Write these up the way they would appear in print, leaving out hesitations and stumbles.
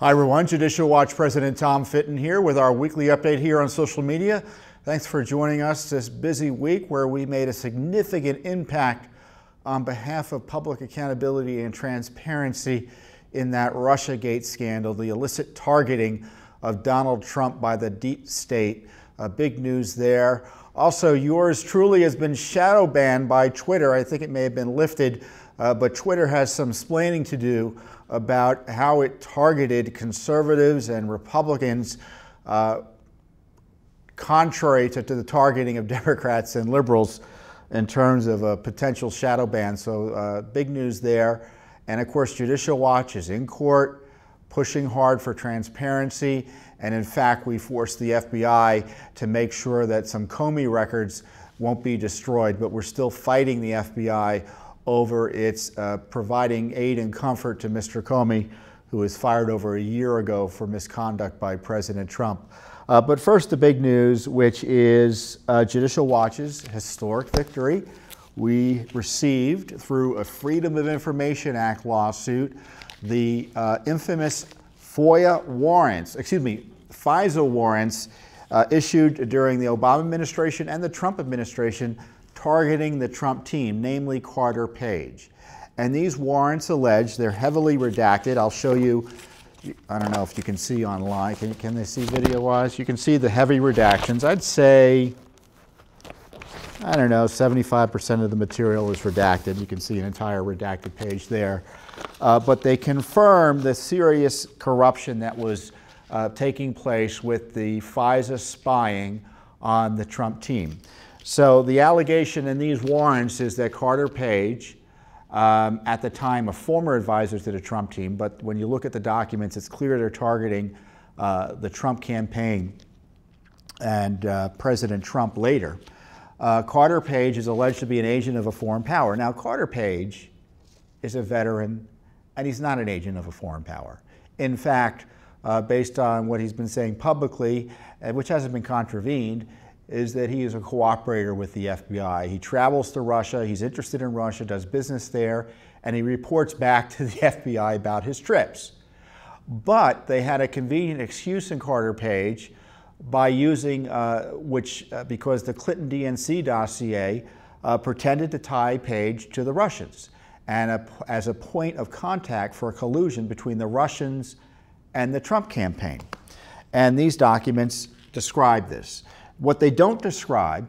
Hi everyone, Judicial Watch President Tom Fitton here with our weekly update here on social media. Thanks for joining us this busy week where we made a significant impact on behalf of public accountability and transparency in that Russiagate scandal, the illicit targeting of Donald Trump by the deep state. Big news there. Also, yours truly has been shadow banned by Twitter. I think it may have been lifted, but Twitter has some explaining to do about how it targeted conservatives and Republicans contrary to the targeting of Democrats and liberals in terms of a potential shadow ban. So big news there. And of course, Judicial Watch is in court, pushing hard for transparency. And in fact, we forced the FBI to make sure that some Comey records won't be destroyed, but we're still fighting the FBI over its providing aid and comfort to Mr. Comey, who was fired over a year ago for misconduct by President Trump. But first, the big news, which is Judicial Watch's historic victory. We received, through a Freedom of Information Act lawsuit, the infamous FISA warrants issued during the Obama administration and the Trump administration targeting the Trump team, namely Carter Page. And these warrants allege, they're heavily redacted. I'll show you, I don't know if you can see online. Can they see video-wise? You can see the heavy redactions. I'd say, I don't know, 75% of the material is redacted. You can see an entire redacted page there. But they confirm the serious corruption that was taking place with the FISA spying on the Trump team. So the allegation in these warrants is that Carter Page, at the time a former advisor to the Trump team, but when you look at the documents, it's clear they're targeting the Trump campaign and President Trump later. Carter Page is alleged to be an agent of a foreign power. Now, Carter Page is a veteran, and he's not an agent of a foreign power. In fact, based on what he's been saying publicly, which hasn't been contravened, is that he is a cooperator with the FBI. He travels to Russia, he's interested in Russia, does business there, and he reports back to the FBI about his trips. But they had a convenient excuse in Carter Page by using, because the Clinton DNC dossier pretended to tie Page to the Russians, and as a point of contact for a collusion between the Russians and the Trump campaign. And these documents describe this. What they don't describe,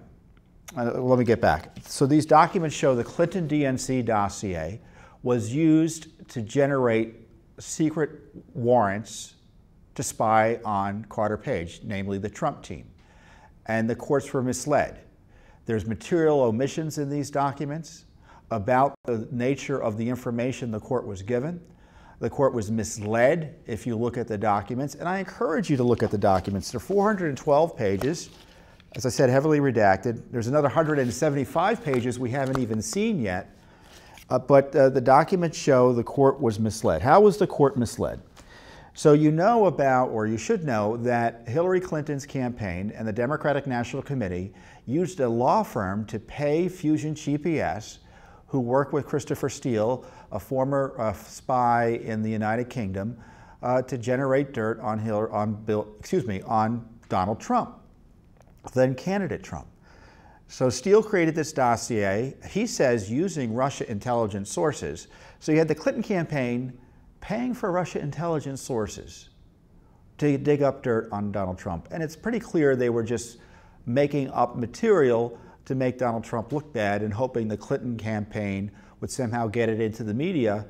let me get back. So these documents show the Clinton DNC dossier was used to generate secret warrants to spy on Carter Page, namely the Trump team. And the courts were misled. There's material omissions in these documents about the nature of the information the court was given. The court was misled if you look at the documents, and I encourage you to look at the documents. They're 412 pages. As I said, heavily redacted. There's another 175 pages we haven't even seen yet, but the documents show the court was misled. How was the court misled? So you know about, or you should know, that Hillary Clinton's campaign and the Democratic National Committee used a law firm to pay Fusion GPS, who worked with Christopher Steele, a former spy in the United Kingdom, to generate dirt on Donald Trump, then candidate Trump. So Steele created this dossier, he says, using Russia intelligence sources. So you had the Clinton campaign paying for Russia intelligence sources to dig up dirt on Donald Trump. And it's pretty clear they were just making up material to make Donald Trump look bad and hoping the Clinton campaign would somehow get it into the media.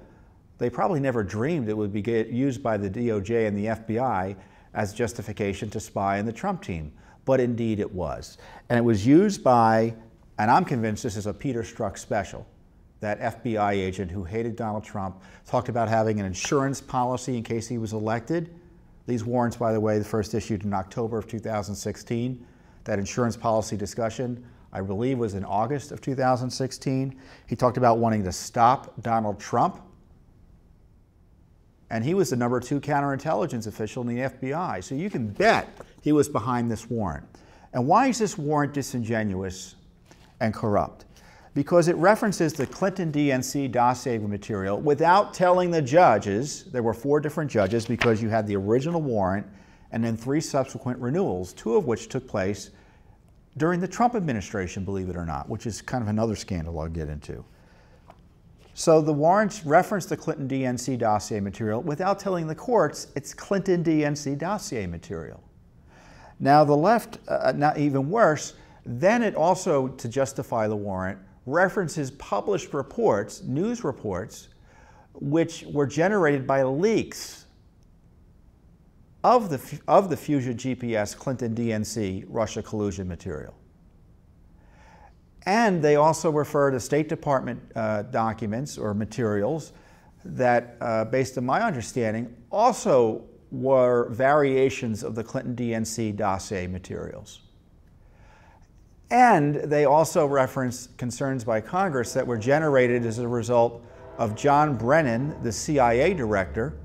They probably never dreamed it would be used by the DOJ and the FBI as justification to spy on the Trump team. But indeed it was. And it was used by, and I'm convinced this is a Peter Strzok special, that FBI agent who hated Donald Trump, talked about having an insurance policy in case he was elected. These warrants, by the way, the first issued in October of 2016. That insurance policy discussion, I believe, was in August of 2016. He talked about wanting to stop Donald Trump. And he was the #2 counterintelligence official in the FBI. So you can bet he was behind this warrant. And why is this warrant disingenuous and corrupt? because it references the Clinton DNC dossier material without telling the judges. There were 4 different judges because you had the original warrant and then 3 subsequent renewals, 2 of which took place during the Trump administration, believe it or not, which is kind of another scandal I'll get into. So the warrants reference the Clinton DNC dossier material without telling the courts it's Clinton DNC dossier material. Now the left, not even worse, then it also, to justify the warrant, references published reports, news reports, which were generated by leaks of the Fusion GPS Clinton DNC Russia collusion material. And they also refer to State Department documents or materials that, based on my understanding, also were variations of the Clinton DNC dossier materials. And they also reference concerns by Congress that were generated as a result of John Brennan, the CIA director,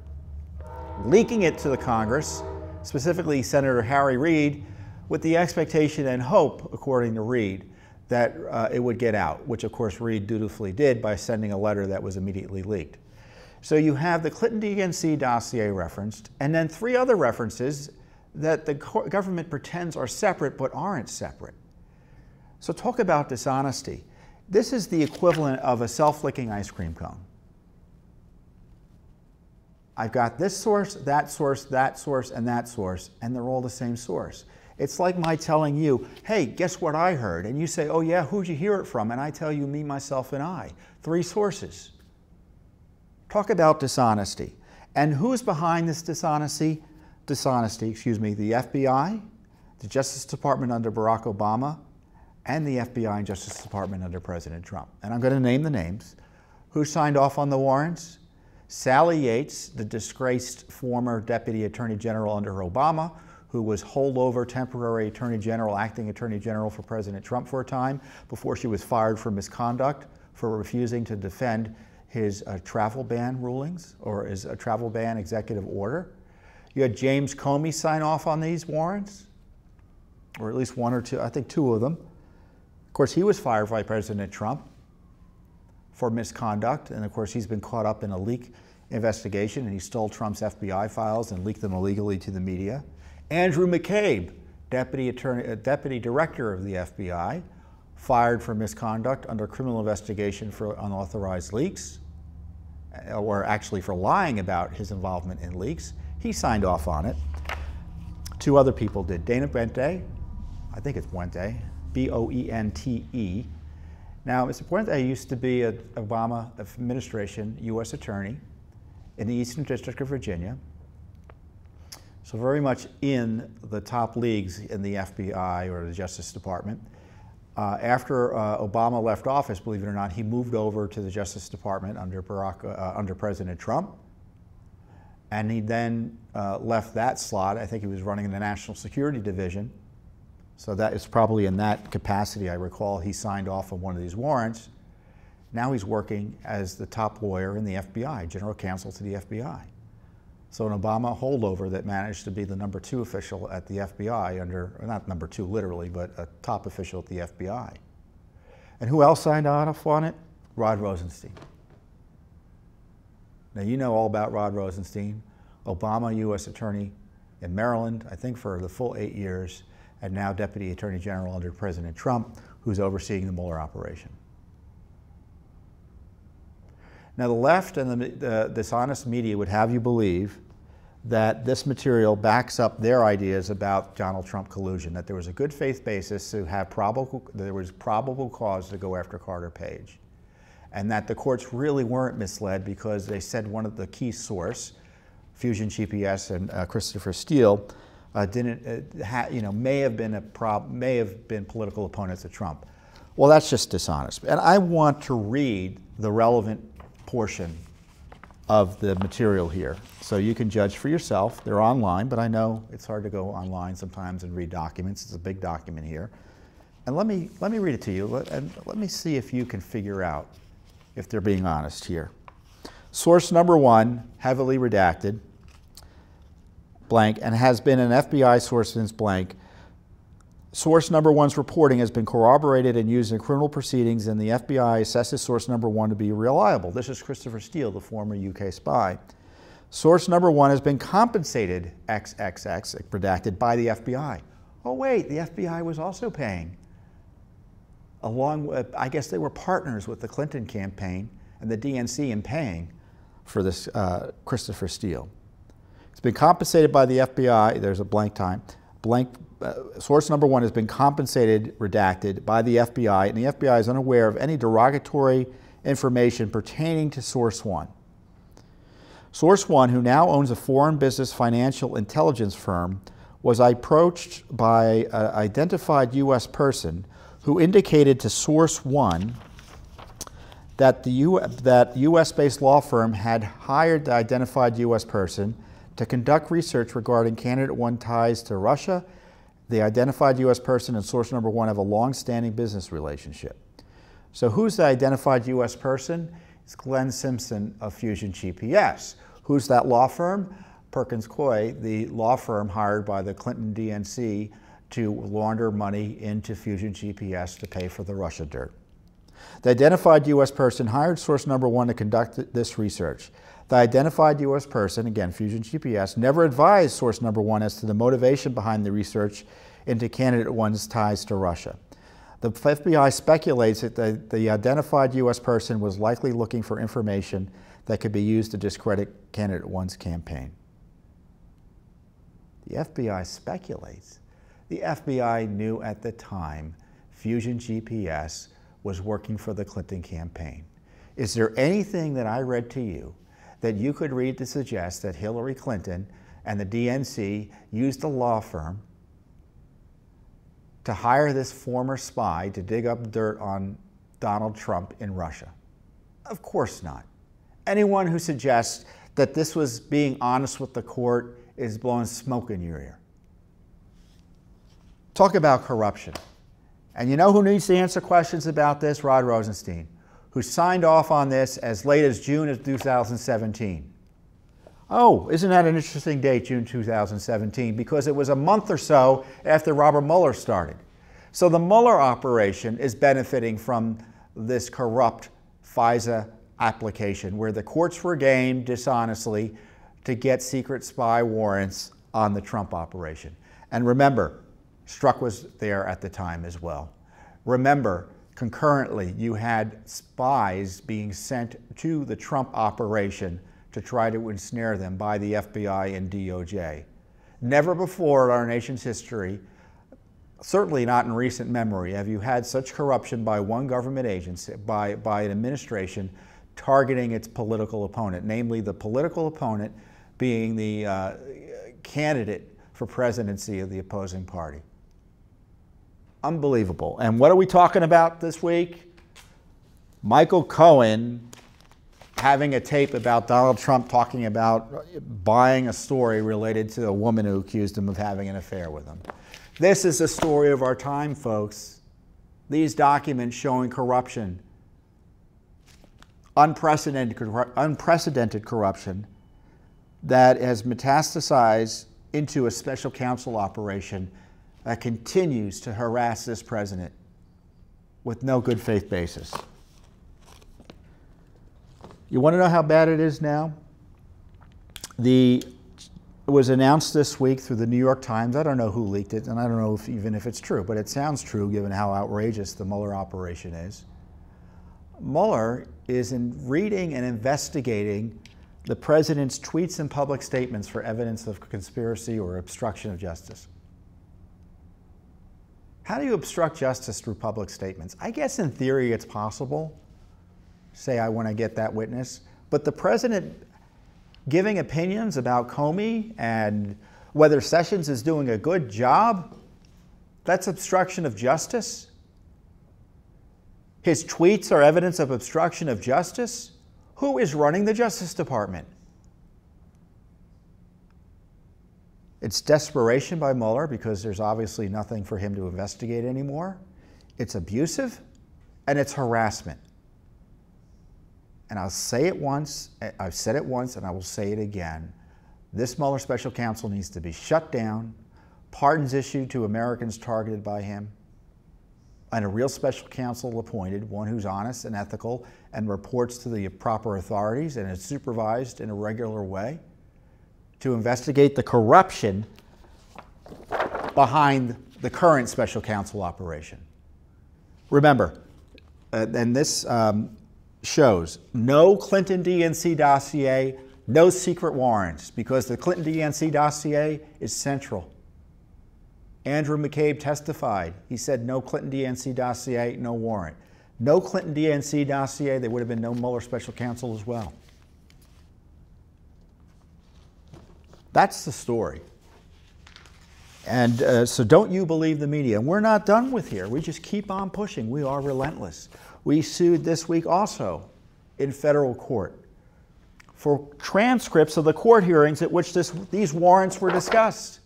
leaking it to the Congress, specifically Senator Harry Reid, with the expectation and hope, according to Reid, that it would get out, which of course Reid dutifully did by sending a letter that was immediately leaked. So you have the Clinton DNC dossier referenced, and then 3 other references that the government pretends are separate but aren't separate. So talk about dishonesty. This is the equivalent of a self-licking ice cream cone. I've got this source, that source, that source, and that source, and they're all the same source. It's like my telling you, hey, guess what I heard? And you say, oh yeah, who'd you hear it from? And I tell you, me, myself, and I. 3 sources. Talk about dishonesty. And who's behind this dishonesty? The FBI, the Justice Department under Barack Obama, and the FBI and Justice Department under President Trump. And I'm going to name the names. Who signed off on the warrants? Sally Yates, the disgraced former Deputy Attorney General under Obama, who was holdover temporary Attorney General, acting Attorney General for President Trump for a time, before she was fired for misconduct for refusing to defend his travel ban rulings, or his travel ban executive order. You had James Comey sign off on these warrants, or at least 1 or 2, I think 2 of them. Of course, he was fired by President Trump for misconduct, and of course he's been caught up in a leak investigation, and he stole Trump's FBI files and leaked them illegally to the media. Andrew McCabe, Deputy Director of the FBI, fired for misconduct under criminal investigation for unauthorized leaks, or actually for lying about his involvement in leaks. He signed off on it. 2 other people did. Dana Puente, I think it's Puente, B-O-E-N-T-E. Now, Mr. Puente used to be an Obama administration U.S. Attorney in the Eastern District of Virginia, so very much in the top leagues in the FBI or the Justice Department. After Obama left office, believe it or not, he moved over to the Justice Department under President Trump, and he then left that slot. I think he was running the National Security Division, so that is probably in that capacity, I recall, he signed off on one of these warrants. Now he's working as the top lawyer in the FBI, general counsel to the FBI. So an Obama holdover that managed to be the #2 official at the FBI under, not #2 literally, but a top official at the FBI. And who else signed off on it? Rod Rosenstein. Now you know all about Rod Rosenstein, Obama U.S. Attorney in Maryland, I think for the full 8 years, and now Deputy Attorney General under President Trump, who's overseeing the Mueller operation. Now the left and the dishonest media would have you believe that this material backs up their ideas about Donald Trump collusion, that there was a good faith basis to have there was probable cause to go after Carter Page, and that the courts really weren't misled because they said one of the key source, Fusion GPS and Christopher Steele, may have been political opponents of Trump. Well, that's just dishonest. And I want to read the relevant portion of the material here, so you can judge for yourself. They're online, but I know it's hard to go online sometimes and read documents. It's a big document here, and let me read it to you, and let me see if you can figure out if they're being honest here. Source number 1, heavily redacted, blank, and has been an FBI source since blank. source number one's reporting has been corroborated and used in criminal proceedings, and the FBI assesses source number one to be reliable. This is Christopher Steele, the former UK spy. Source number one has been compensated XXX, redacted, by the FBI. Oh wait, the FBI was also paying. Along with, I guess they were partners with the Clinton campaign and the DNC in paying for this Christopher Steele. It's been compensated by the FBI, there's a blank time, source number one has been compensated, redacted, by the FBI, and the FBI is unaware of any derogatory information pertaining to source one. Source one, who now owns a foreign business financial intelligence firm, was approached by an identified U.S. person who indicated to source one that the U.S.-based law firm had hired the identified U.S. person to conduct research regarding candidate one ties to Russia. The identified U.S. person and source number one have a long-standing business relationship. So who's the identified U.S. person? It's Glenn Simpson of Fusion GPS. Who's that law firm? Perkins Coie, the law firm hired by the Clinton DNC to launder money into Fusion GPS to pay for the Russia dirt. The identified U.S. person hired source number one to conduct this research. The identified U.S. person, again, Fusion GPS, never advised source number one as to the motivation behind the research into candidate one's ties to Russia. The FBI speculates that the identified U.S. person was likely looking for information that could be used to discredit candidate one's campaign. The FBI speculates. The FBI knew at the time Fusion GPS was working for the Clinton campaign. Is there anything that I read to you that you could read to suggest that Hillary Clinton and the DNC used a law firm to hire this former spy to dig up dirt on Donald Trump in Russia? Of course not. Anyone who suggests that this was being honest with the court is blowing smoke in your ear. Talk about corruption. And you know who needs to answer questions about this? Rod Rosenstein, who signed off on this as late as June of 2017. Oh, isn't that an interesting date, June 2017? Because it was a month or so after Robert Mueller started. So the Mueller operation is benefiting from this corrupt FISA application where the courts were gamed dishonestly to get secret spy warrants on the Trump operation. And remember, Strzok was there at the time as well. Remember, concurrently, you had spies being sent to the Trump operation to try to ensnare them by the FBI and DOJ. Never before in our nation's history, certainly not in recent memory, have you had such corruption by one government agency, by an administration targeting its political opponent, namely the political opponent being the candidate for presidency of the opposing party. Unbelievable. And what are we talking about this week? Michael Cohen having a tape about Donald Trump talking about buying a story related to a woman who accused him of having an affair with him. This is the story of our time, folks. These documents showing corruption, unprecedented corruption that has metastasized into a special counsel operation that continues to harass this president with no good faith basis. You want to know how bad it is now? It was announced this week through the New York Times. I don't know who leaked it, and I don't know even if it's true, but it sounds true given how outrageous the Mueller operation is. Mueller is reading and investigating the president's tweets and public statements for evidence of conspiracy or obstruction of justice. How do you obstruct justice through public statements? I guess in theory it's possible. Say I want to get that witness. But the president giving opinions about Comey and whether Sessions is doing a good job, that's obstruction of justice. His tweets are evidence of obstruction of justice. Who is running the Justice Department? It's desperation by Mueller because there's obviously nothing for him to investigate anymore. It's abusive and it's harassment. And I'll say it once, I've said it once and I will say it again. This Mueller special counsel needs to be shut down, pardons issued to Americans targeted by him, and a real special counsel appointed, one who's honest and ethical and reports to the proper authorities and is supervised in a regular way to investigate the corruption behind the current special counsel operation. Remember, and this shows no Clinton DNC dossier, no secret warrants, because the Clinton DNC dossier is central. Andrew McCabe testified. He said no Clinton DNC dossier, no warrant. No Clinton DNC dossier, there would have been no Mueller special counsel as well. That's the story. And so don't you believe the media. And we're not done with here. We just keep on pushing. We are relentless. We sued this week also in federal court for transcripts of the court hearings at which these warrants were discussed.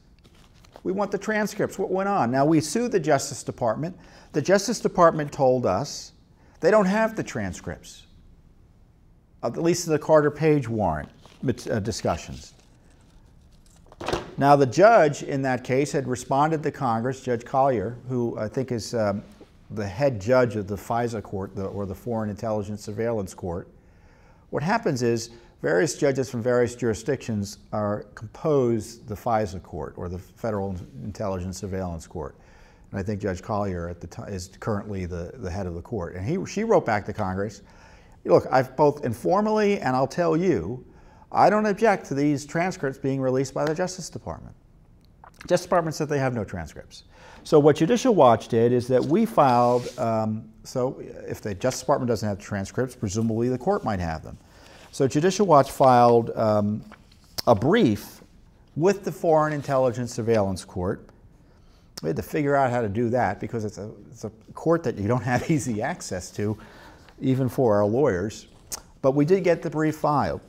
We want the transcripts, what went on. Now, we sued the Justice Department. The Justice Department told us they don't have the transcripts, at least the Carter Page warrant discussions. Now, the judge in that case had responded to Congress, Judge Collier, who I think is the head judge of the FISA court, or the Foreign Intelligence Surveillance Court. What happens is various judges from various jurisdictions compose the FISA court, or the Federal Intelligence Surveillance Court. And I think Judge Collier at the time is currently the head of the court. And she wrote back to Congress, look, I've both informally and I'll tell you, I don't object to these transcripts being released by the Justice Department. The Justice Department said they have no transcripts. So what Judicial Watch did is that we filed, so if the Justice Department doesn't have transcripts, presumably the court might have them. So Judicial Watch filed a brief with the Foreign Intelligence Surveillance Court. We had to figure out how to do that because it's a court that you don't have easy access to, even for our lawyers. But we did get the brief filed.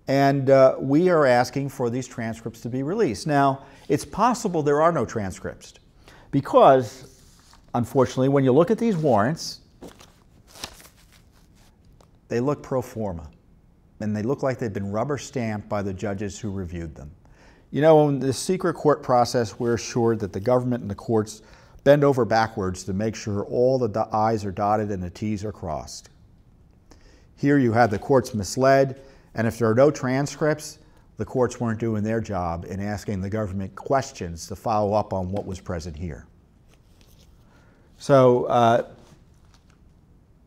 And we are asking for these transcripts to be released. Now, it's possible there are no transcripts because, unfortunately, when you look at these warrants, they look pro forma. And they look like they've been rubber stamped by the judges who reviewed them. You know, in the secret court process, we're assured that the government and the courts bend over backwards to make sure all the I's are dotted and the T's are crossed. Here you have the courts misled, and if there are no transcripts, the courts weren't doing their job in asking the government questions to follow up on what was present here. So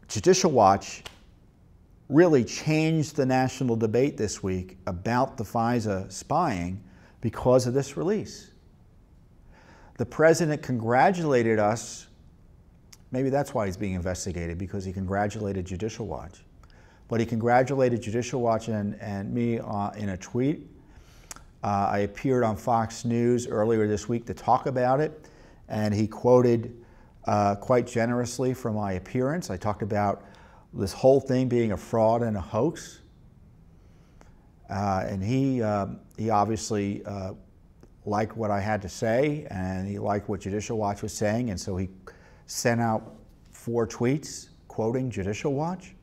Judicial Watch really changed the national debate this week about the FISA spying because of this release. The president congratulated us. Maybe that's why he's being investigated, because he congratulated Judicial Watch. But he congratulated Judicial Watch and me in a tweet. I appeared on Fox News earlier this week to talk about it, and he quoted quite generously from my appearance. I talked about this whole thing being a fraud and a hoax. And he obviously liked what I had to say, and he liked what Judicial Watch was saying, and so he sent out 4 tweets quoting Judicial Watch.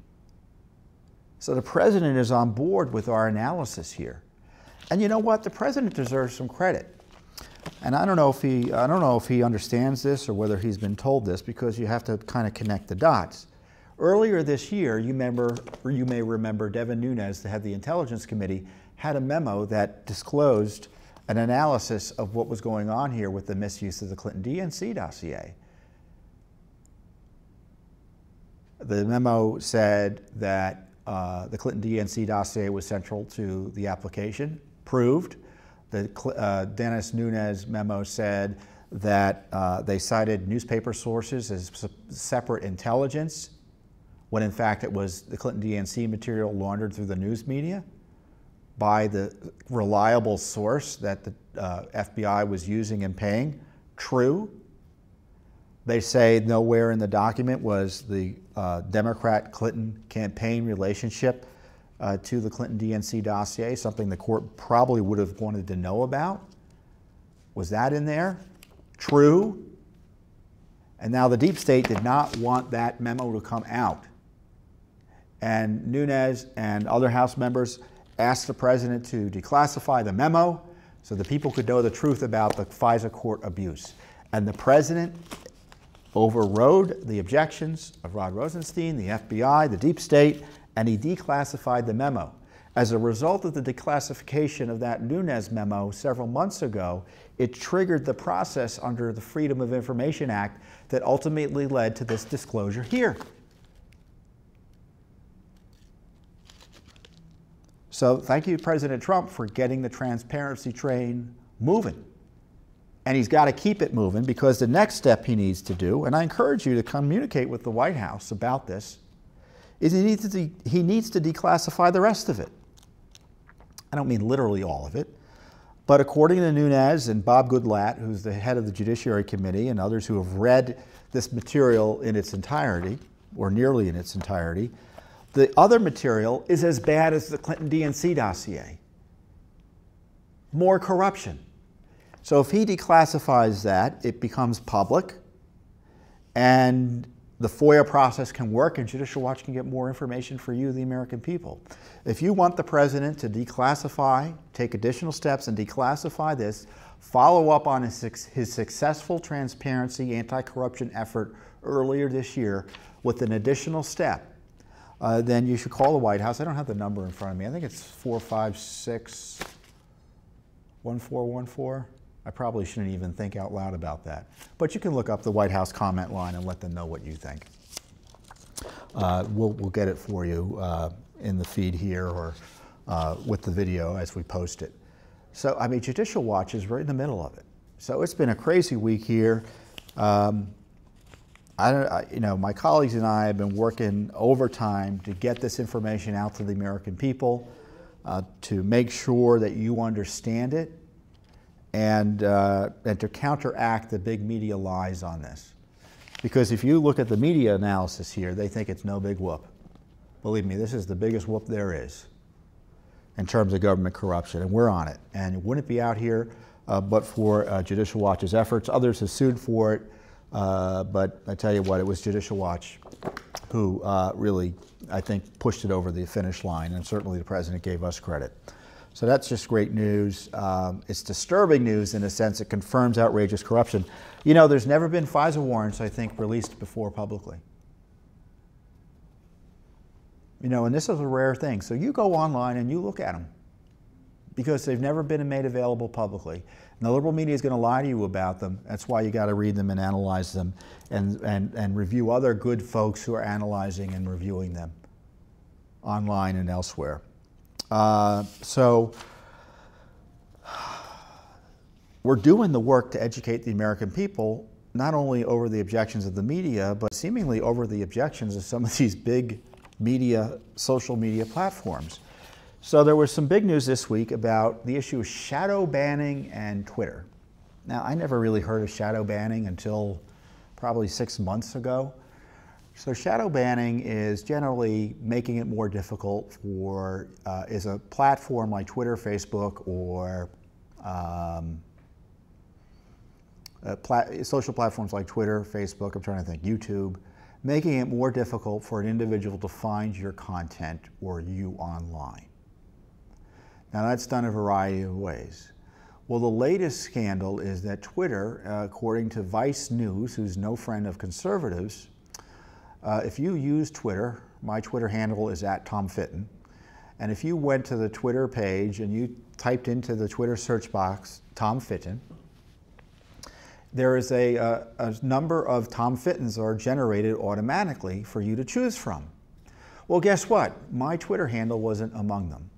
So the president is on board with our analysis here. And you know what? The president deserves some credit. And I don't know if he understands this or whether he's been told this, because you have to kind of connect the dots. Earlier this year, you may remember Devin Nunes, the head of the Intelligence Committee, had a memo that disclosed an analysis of what was going on here with the misuse of the Clinton DNC dossier. The memo said that the Clinton DNC dossier was central to the application, proved. The Dennis Nunes memo said that they cited newspaper sources as separate intelligence, when in fact it was the Clinton DNC material laundered through the news media by the reliable source that the FBI was using and paying. True. They say nowhere in the document was the Democrat-Clinton campaign relationship to the Clinton DNC dossier, something the court probably would have wanted to know about. Was that in there? True. And now the deep state did not want that memo to come out. And Nunes and other House members asked the president to declassify the memo, so the people could know the truth about the FISA court abuse. And the president overrode the objections of Rod Rosenstein, the FBI, the deep state, and he declassified the memo. As a result of the declassification of that Nunes memo several months ago, it triggered the process under the Freedom of Information Act that ultimately led to this disclosure here. So thank you, President Trump, for getting the transparency train moving. And he's got to keep it moving, because the next step he needs to do, and I encourage you to communicate with the White House about this, is he needs to declassify the rest of it. I don't mean literally all of it, but according to Nunes and Bob Goodlatte, who's the head of the Judiciary Committee, and others who have read this material in its entirety, or nearly in its entirety, the other material is as bad as the Clinton DNC dossier. More corruption. So if he declassifies that, it becomes public, and the FOIA process can work, and Judicial Watch can get more information for you, the American people. If you want the president to declassify, take additional steps and declassify this, follow up on his successful transparency anti-corruption effort earlier this year with an additional step, then you should call the White House. I don't have the number in front of me. I think it's 456-1414. I probably shouldn't even think out loud about that. But you can look up the White House comment line and let them know what you think. We'll get it for you in the feed here, or with the video as we post it. So, I mean, Judicial Watch is right in the middle of it. So it's been a crazy week here. You know, my colleagues and I have been working overtime to get this information out to the American people, to make sure that you understand it, and to counteract the big media lies on this. Because if you look at the media analysis here, they think it's no big whoop. Believe me, this is the biggest whoop there is in terms of government corruption, and we're on it. And it wouldn't be out here but for Judicial Watch's efforts. Others have sued for it, but I tell you what, it was Judicial Watch who really, I think, pushed it over the finish line, and certainly the president gave us credit. So that's just great news. It's disturbing news in a sense. It confirms outrageous corruption. You know, there's never been FISA warrants, I think, released before publicly. You know, and this is a rare thing. So you go online and you look at them, because they've never been made available publicly. And the liberal media is going to lie to you about them. That's why you got to read them and analyze them, and review other good folks who are analyzing and reviewing them online and elsewhere. So we're doing the work to educate the American people, not only over the objections of the media, but seemingly over the objections of some of these big media, social media platforms. So there was some big news this week about the issue of shadow banning and Twitter. Now, I never really heard of shadow banning until probably 6 months ago. So shadow banning is generally making it more difficult for, is a platform like Twitter, Facebook, or social platforms like Twitter, Facebook, I'm trying to think, YouTube, making it more difficult for an individual to find your content or you online. Now that's done a variety of ways. Well, the latest scandal is that Twitter, according to Vice News, who's no friend of conservatives, if you use Twitter, my Twitter handle is @TomFitton, and if you went to the Twitter page and you typed into the Twitter search box Tom Fitton, there is a number of Tom Fittons are generated automatically for you to choose from. Well, guess what? My Twitter handle wasn't among them.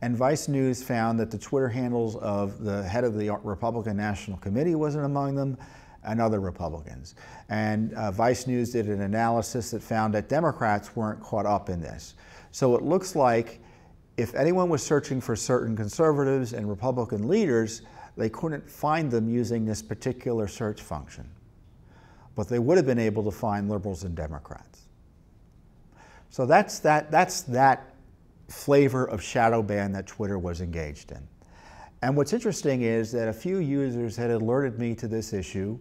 And Vice News found that the Twitter handles of the head of the Republican National Committee wasn't among them, and other Republicans. And Vice News did an analysis that found that Democrats weren't caught up in this. So it looks like if anyone was searching for certain conservatives and Republican leaders, they couldn't find them using this particular search function. But they would have been able to find liberals and Democrats. So that's that flavor of shadow ban that Twitter was engaged in. And what's interesting is that a few users had alerted me to this issue.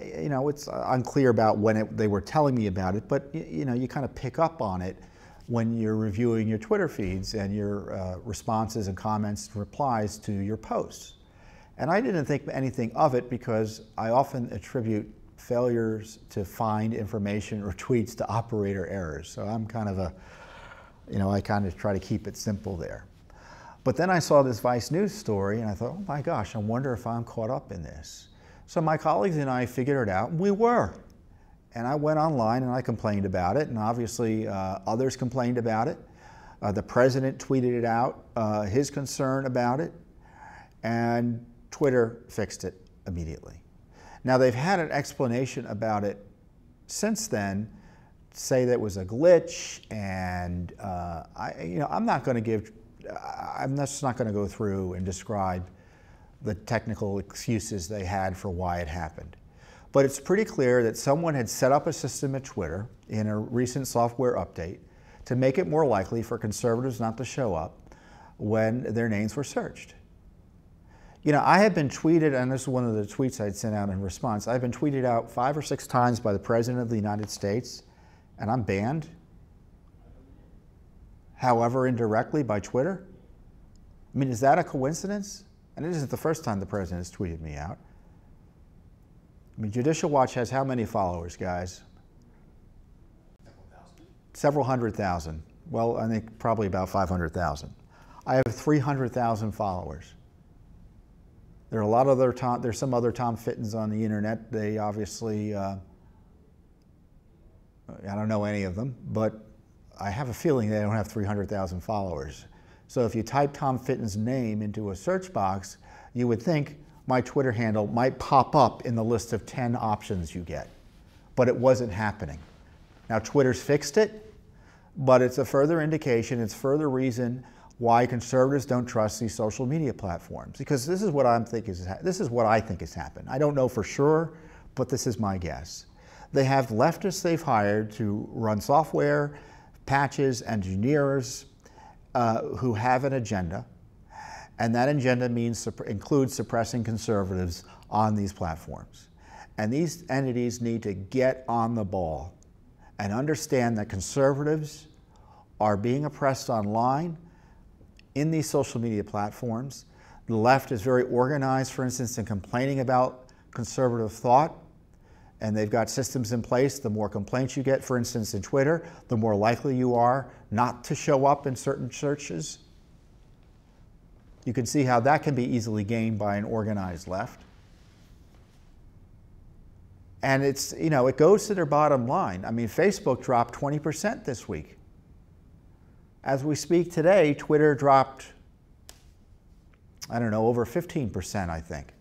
You know, it's unclear about when they were telling me about it, but you know, you kind of pick up on it when you're reviewing your Twitter feeds and your responses and comments and replies to your posts. And I didn't think anything of it because I often attribute failures to find information or tweets to operator errors. So I'm kind of I kind of try to keep it simple there. But then I saw this Vice News story and I thought, oh my gosh, I wonder if I'm caught up in this. So my colleagues and I figured it out, and we were. And I went online and I complained about it, and obviously others complained about it. The president tweeted it out, his concern about it, and Twitter fixed it immediately. Now they've had an explanation about it since then, say that it was a glitch, and I'm just not going to go through and describe the technical excuses they had for why it happened. But it's pretty clear that someone had set up a system at Twitter in a recent software update to make it more likely for conservatives not to show up when their names were searched. I had been tweeted, and this is one of the tweets I'd sent out in response, I've been tweeted out 5 or 6 times by the President of the United States, and I'm banned. However, indirectly by Twitter. I mean, is that a coincidence? And it isn't the first time the President has tweeted me out. I mean, Judicial Watch has how many followers, guys? Several hundred thousand. Well, I think probably about 500,000. I have 300,000 followers. There are a lot of other there's some other Tom Fittons on the internet. They obviously, I don't know any of them, but I have a feeling they don't have 300,000 followers. So if you type Tom Fitton's name into a search box, you would think my Twitter handle might pop up in the list of 10 options you get. But it wasn't happening. Now Twitter's fixed it, but it's a further indication, it's further reason why conservatives don't trust these social media platforms. Because this is what I think has happened. I don't know for sure, but this is my guess. They have leftists they've hired to run software, patches, engineers who have an agenda. And that agenda includes suppressing conservatives on these platforms. And these entities need to get on the ball and understand that conservatives are being oppressed online in these social media platforms. The left is very organized, for instance, in complaining about conservative thought. And they've got systems in place. The more complaints you get, for instance, in Twitter, the more likely you are not to show up in certain searches. You can see how that can be easily gained by an organized left. And it's, it goes to their bottom line. I mean, Facebook dropped 20% this week. As we speak today, Twitter dropped, I don't know, over 15%, I think.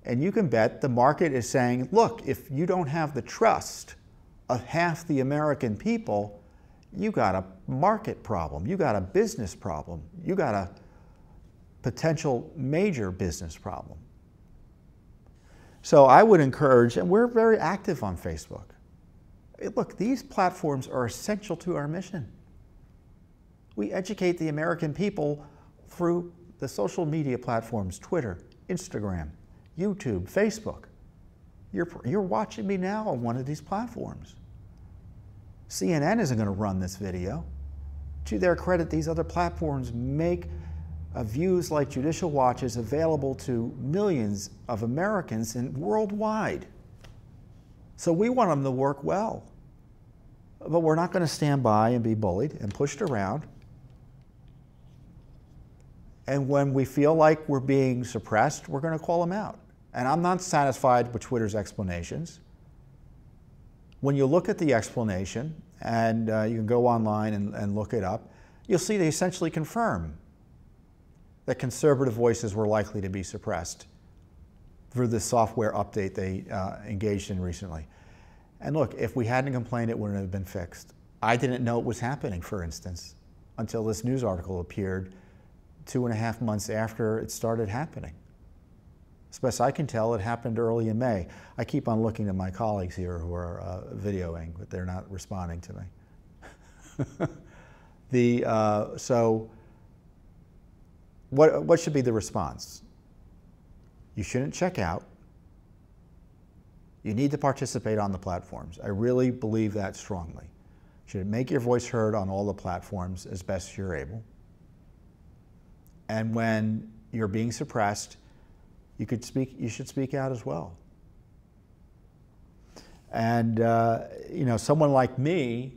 And you can bet the market is saying, look, if you don't have the trust of half the American people, you got a market problem, you got a business problem, you got a potential major business problem. So I would encourage, and we're very active on Facebook. Look, these platforms are essential to our mission. We educate the American people through the social media platforms, Twitter, Instagram, YouTube, Facebook. You're watching me now on one of these platforms. CNN isn't going to run this video. To their credit, these other platforms make views like Judicial Watches available to millions of Americans and worldwide. So we want them to work well. But we're not going to stand by and be bullied and pushed around. And when we feel like we're being suppressed, we're going to call them out. And I'm not satisfied with Twitter's explanations. When you look at the explanation, and you can go online and look it up, you'll see they essentially confirm that conservative voices were likely to be suppressed through the software update they engaged in recently. And look, if we hadn't complained, it wouldn't have been fixed. I didn't know it was happening, for instance, until this news article appeared 2.5 months after it started happening. As best I can tell, it happened early in May. I keep on looking at my colleagues here who are videoing, but they're not responding to me. So what should be the response? You shouldn't check out. You need to participate on the platforms. I really believe that strongly. should make your voice heard on all the platforms as best you're able. And when you're being suppressed, you should speak out as well. And you know, someone like me,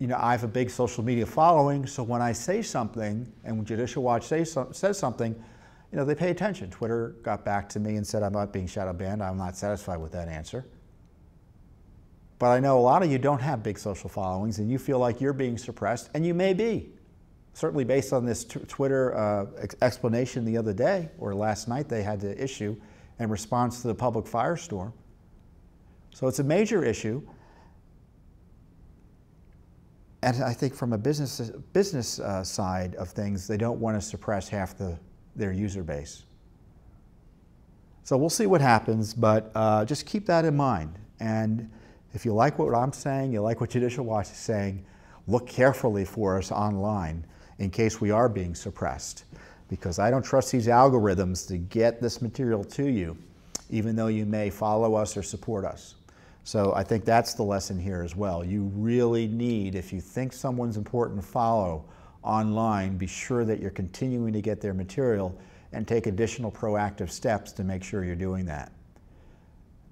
you know, I have a big social media following, so when I say something, and when Judicial Watch says something, you know, they pay attention. Twitter got back to me and said I'm not being shadow banned. I'm not satisfied with that answer. But I know a lot of you don't have big social followings, and you feel like you're being suppressed, and you may be. Certainly based on this Twitter explanation the other day, or last night they had to issue in response to the public firestorm. So it's a major issue. And I think from a business side of things, they don't want to suppress half their user base. So we'll see what happens, but just keep that in mind. And if you like what I'm saying, you like what Judicial Watch is saying, look carefully for us online in case we are being suppressed. Because I don't trust these algorithms to get this material to you, even though you may follow us or support us. So I think that's the lesson here as well. You really need, if you think someone's important to follow online, be sure that you're continuing to get their material and take additional proactive steps to make sure you're doing that.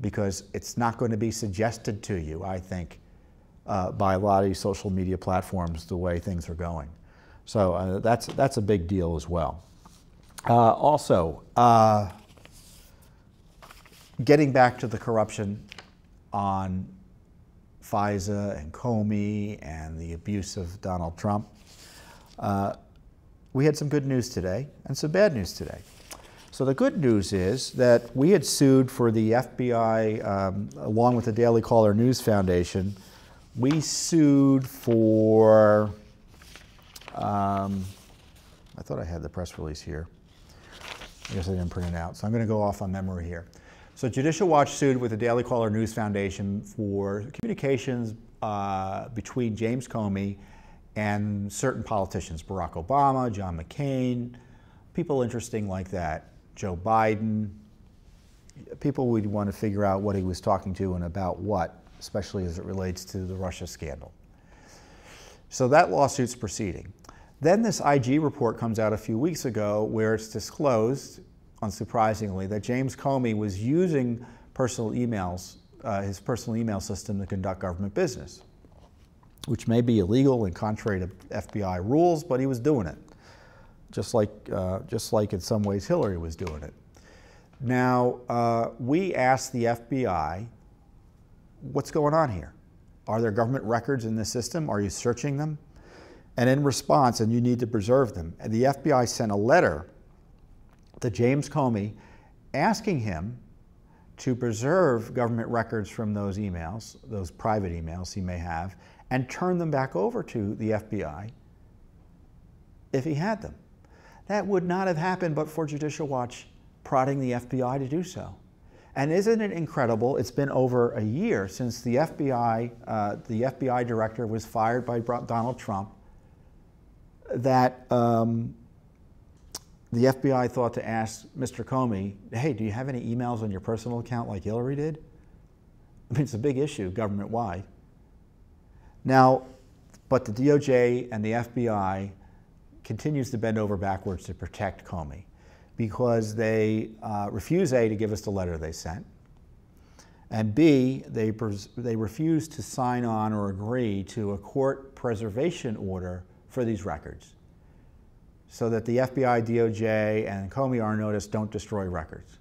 Because it's not going to be suggested to you, I think, by a lot of these social media platforms the way things are going. So that's a big deal as well. Also, getting back to the corruption on FISA and Comey and the abuse of Donald Trump, we had some good news today and some bad news today. So the good news is that we had sued for the FBI, along with the Daily Caller News Foundation. We sued for, I thought I had the press release here. I guess I didn't print it out, so I'm going to go off on memory here. So Judicial Watch sued with the Daily Caller News Foundation for communications between James Comey and certain politicians, Barack Obama, John McCain, people interesting like that, Joe Biden, people we'd want to figure out what he was talking to and about what, especially as it relates to the Russia scandal. So that lawsuit's proceeding. Then this IG report comes out a few weeks ago where it's disclosed, unsurprisingly, that James Comey was using personal emails, his personal email system to conduct government business, which may be illegal and contrary to FBI rules, but he was doing it, just like in some ways Hillary was doing it. Now, we asked the FBI, what's going on here? Are there government records in the system? Are you searching them? And in response, and you need to preserve them, and the FBI sent a letter to James Comey asking him to preserve government records from those emails, those private emails he may have, and turn them back over to the FBI if he had them. That would not have happened but for Judicial Watch prodding the FBI to do so. And isn't it incredible? It's been over a year since the FBI director was fired by Donald Trump, that the FBI thought to ask Mr. Comey, hey, do you have any emails on your personal account like Hillary did? I mean, it's a big issue government-wide. Now, but the DOJ and the FBI continues to bend over backwards to protect Comey because they refuse, A, to give us the letter they sent, and B, they refuse to sign on or agree to a court preservation order for these records so that the FBI, DOJ, and Comey are noticed don't destroy records.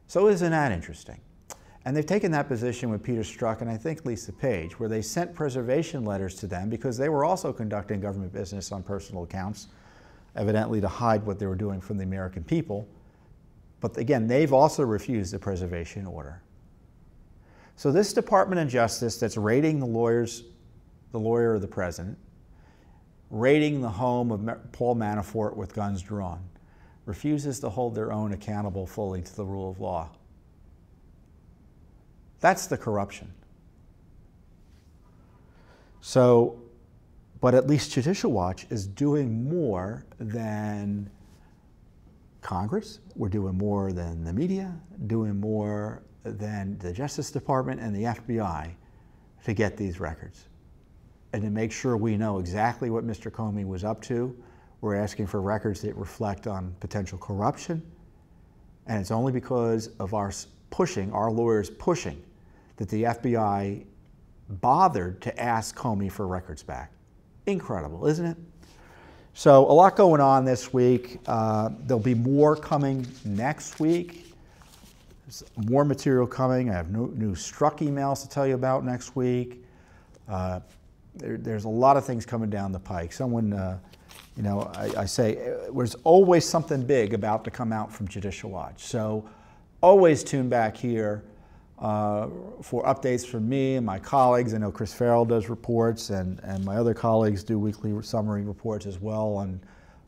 So isn't that interesting? And they've taken that position with Peter Strzok and I think Lisa Page, where they sent preservation letters to them because they were also conducting government business on personal accounts, evidently to hide what they were doing from the American people. But again, they've also refused the preservation order. So this Department of Justice that's raiding the lawyer of the president, raiding the home of Paul Manafort with guns drawn, refuses to hold their own accountable fully to the rule of law. That's the corruption. So, but at least Judicial Watch is doing more than Congress. We're doing more than the media, doing more than the Justice Department and the FBI to get these records and to make sure we know exactly what Mr. Comey was up to. We're asking for records that reflect on potential corruption, and it's only because of our lawyers pushing, that the FBI bothered to ask Comey for records back. Incredible, isn't it? So a lot going on this week. There'll be more coming next week. There's more material coming. I have new Struck emails to tell you about next week. There's a lot of things coming down the pike. Someone, I say there's always something big about to come out from Judicial Watch. So always tune back here for updates from me and my colleagues. I know Chris Farrell does reports, and my other colleagues do weekly summary reports as well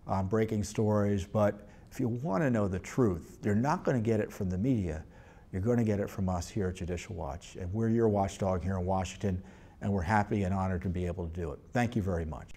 on breaking stories. But if you want to know the truth, you're not going to get it from the media. You're going to get it from us here at Judicial Watch. And we're your watchdog here in Washington, and we're happy and honored to be able to do it. Thank you very much.